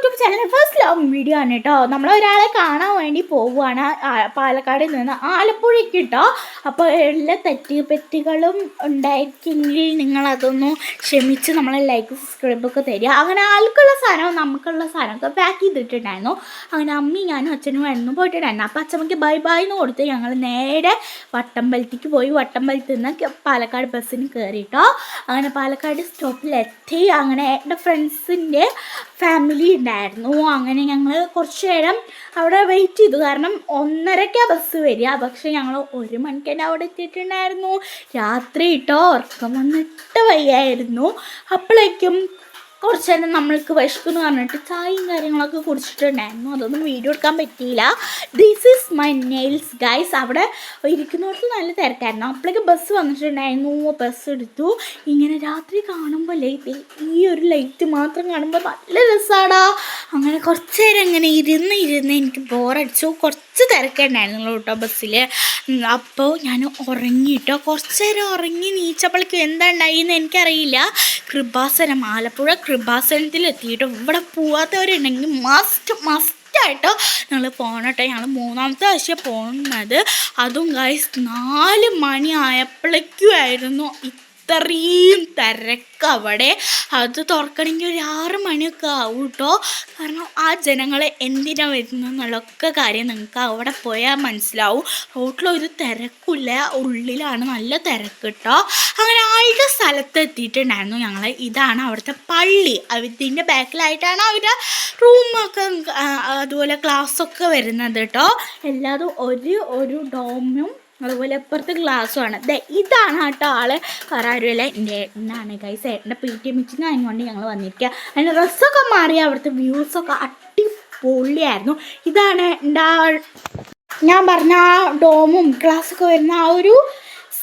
YouTube channel first long video ആണ് കേട്ടോ. നമ്മളൊരാളെ കാണാൻ വേണ്ടി പോവുകയാണ് പാലക്കാടിൽ നിന്ന് ആലപ്പുഴയ്ക്ക് കേട്ടോ. അപ്പോൾ എല്ലാ തെറ്റുപറ്റുകളും ഉണ്ടായിരിക്കെങ്കിൽ നിങ്ങളതൊന്ന് ക്ഷമിച്ച് നമ്മളെ ലൈക്ക് സബ്സ്ക്രൈബൊക്കെ തരിക. അങ്ങനെ ആൾക്കുള്ള സാധനവും നമുക്കുള്ള സാധനമൊക്കെ പാക്ക് ചെയ്തിട്ടുണ്ടായിരുന്നു. അങ്ങനെ അമ്മയും ഞാനും അച്ഛനും ആയിരുന്നു പോയിട്ടുണ്ടായിരുന്നു. അപ്പോൾ അച്ഛമ്മയ്ക്ക് ബൈ ബൈ എന്ന് കൊടുത്ത് ഞങ്ങൾ നേരെ വട്ടമ്പലത്തേക്ക് പോയി. വട്ടമ്പലത്തിൽ നിന്ന് പാലക്കാട് ബസ്സിന് കയറിയിട്ടോ. അങ്ങനെ പാലക്കാട് സ്റ്റോപ്പിലെത്തി. അങ്ങനെ എൻ്റെ ഫ്രണ്ട്സിൻ്റെ ഫാമിലി ഉണ്ടായിരുന്നു. അങ്ങനെ ഞങ്ങൾ കുറച്ച് നേരം അവിടെ വെയിറ്റ് ചെയ്തു. കാരണം 1:30 ബസ് വരിക. പക്ഷേ ഞങ്ങൾ 1 മണിക്ക് തന്നെ അവിടെ എത്തിയിട്ടുണ്ടായിരുന്നു. രാത്രി ഇട്ടോ ഉറക്കം വന്നിട്ട് വയ്യായിരുന്നു. അപ്പോഴേക്കും കുറച്ച് നേരം നമ്മൾക്ക് വിശക്കുന്നു പറഞ്ഞിട്ട് ചായയും കാര്യങ്ങളൊക്കെ കുടിച്ചിട്ടുണ്ടായിരുന്നു. അതൊന്നും വീഡിയോ എടുക്കാൻ പറ്റിയില്ല. This is my nails guys. അവിടെ ഇരിക്കുന്നവർക്ക് നല്ല തിരക്കായിരുന്നു. അപ്പോഴേക്ക് ബസ് വന്നിട്ടുണ്ടായിരുന്നു. ബസ് എടുത്തു. ഇങ്ങനെ രാത്രി കാണുമ്പോൾ ഈ ഒരു ലൈറ്റ് മാത്രം കാണുമ്പോൾ നല്ല രസമാടാ. അങ്ങനെ കുറച്ച് നേരം ഇങ്ങനെ ഇരുന്ന് എനിക്ക് ബോറടിച്ചു. കുറച്ച് തിരക്കുണ്ടായിരുന്നു കേട്ടോ ബസ്സിൽ. അപ്പോൾ ഞാൻ ഉറങ്ങിയിട്ടോ. കുറച്ച് നേരം ഉറങ്ങി നീച്ചപ്പോഴേക്കും എന്താ ഉണ്ടായിന്ന് എനിക്കറിയില്ല. കൃപാസനം, ആലപ്പുഴ കൃപാസനത്തിൽ എത്തിയിട്ട് ഇവിടെ പോവാത്തവരുണ്ടെങ്കിൽ മസ്റ്റായിട്ടോ ഞങ്ങൾ പോകണം കേട്ടോ. ഞങ്ങൾ 3ാമത്തെ ആഴ്ച പോകുന്നത്. അതും ഗൈസ് 4 മണി ആയപ്പോഴേക്കുമായിരുന്നു ഇത്രയും തിരക്ക് അവിടെ. അത് തുറക്കണമെങ്കിൽ ഒരു 6 മണിയൊക്കെ ആവും കേട്ടോ. കാരണം ആ ജനങ്ങളെ എന്തിനാണ് വരുന്നത് എന്നുള്ളൊക്കെ കാര്യം നിങ്ങൾക്ക് അവിടെ പോയാൽ മനസ്സിലാവും. റോട്ടിലൊരു തിരക്കില്ല, ഉള്ളിലാണ് നല്ല തിരക്ക് കേട്ടോ. അങ്ങനെ ആളുടെ സ്ഥലത്ത് എത്തിയിട്ടുണ്ടായിരുന്നു ഞങ്ങൾ. ഇതാണ് അവിടുത്തെ പള്ളി. ഇതിൻ്റെ ബാക്കിലായിട്ടാണ് അവരുടെ റൂമൊക്കെ അതുപോലെ ക്ലാസ്സൊക്കെ വരുന്നത് കേട്ടോ. എല്ലാതും ഒരു ഡോമും അതുപോലെ ഇപ്പുറത്ത് ഗ്ലാസ്സുമാണ്. ഇതാണ് കേട്ടോ ആള്. വേറെ ആരുമല്ല, എൻ്റെ ഏട്ടനാണ് ഗൈസ്. ഏട്ടൻ്റെ PTM മീറ്റിംഗ് ആയതുകൊണ്ട് ഞങ്ങൾ വന്നിരിക്കുക. അതിൻ്റെ ഡ്രസ്സൊക്കെ മാറി. അവിടുത്തെ വ്യൂസൊക്കെ അടിപൊളിയായിരുന്നു. ഇതാണ് എൻ്റെ ഞാൻ പറഞ്ഞ ആ ഡോമും ഗ്ലാസ്സൊക്കെ വരുന്ന ആ ഒരു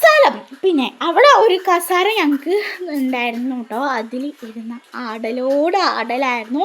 സ്ഥലം. പിന്നെ അവിടെ ഒരു കസാര ഞങ്ങൾക്ക് ഉണ്ടായിരുന്നു കേട്ടോ. അതിൽ ഇരുന്ന ആടലായിരുന്നു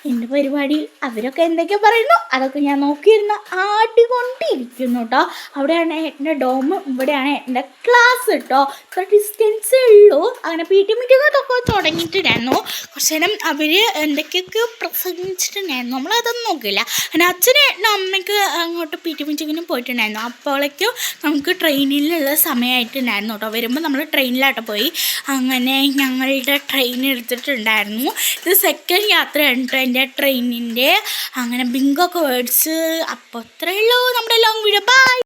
എൻ്റെ പരിപാടി. അവരൊക്കെ എന്തൊക്കെയോ പറയുന്നു അതൊക്കെ ഞാൻ നോക്കിയിരുന്ന ആടിക്കൊണ്ടിരിക്കുന്നു കേട്ടോ. അവിടെയാണ് എൻ്റെ ഡോം, ഇവിടെയാണ് എൻ്റെ ക്ലാസ് കേട്ടോ. ഇത്ര ഡിസ്റ്റൻസേ ഉള്ളൂ. അങ്ങനെ PTM മീറ്റിങ്ങൊക്കെ തുടങ്ങിയിട്ടുണ്ടായിരുന്നു. കുറച്ച് നേരം അവർ എന്തൊക്കെയൊക്കെ പ്രസംഗിച്ചിട്ടുണ്ടായിരുന്നു. നമ്മളതൊന്നും നോക്കില്ല. അങ്ങനെ അച്ഛനും അമ്മയ്ക്ക് അങ്ങോട്ട് PTM മീറ്റിങ്ങിന് പോയിട്ടുണ്ടായിരുന്നു. അപ്പോഴേക്കും നമുക്ക് ട്രെയിനിലുള്ള സമയമായിട്ടുണ്ടായിരുന്നു കേട്ടോ. വരുമ്പോൾ നമ്മൾ ട്രെയിനിലാട്ടോ പോയി. അങ്ങനെ ഞങ്ങളുടെ ട്രെയിൻ എടുത്തിട്ടുണ്ടായിരുന്നു. ഇത് സെക്കൻഡ് യാത്രയാണ് കേട്ടോ എൻ്റെ ട്രെയിനിൻ്റെ. അങ്ങനെ ബിങ്കോ ഒക്കെ മേടിച്ച്. അപ്പോൾ അത്രയേ ഉള്ളൂ നമ്മുടെ ലോങ് വീഡിയോ. ബൈ.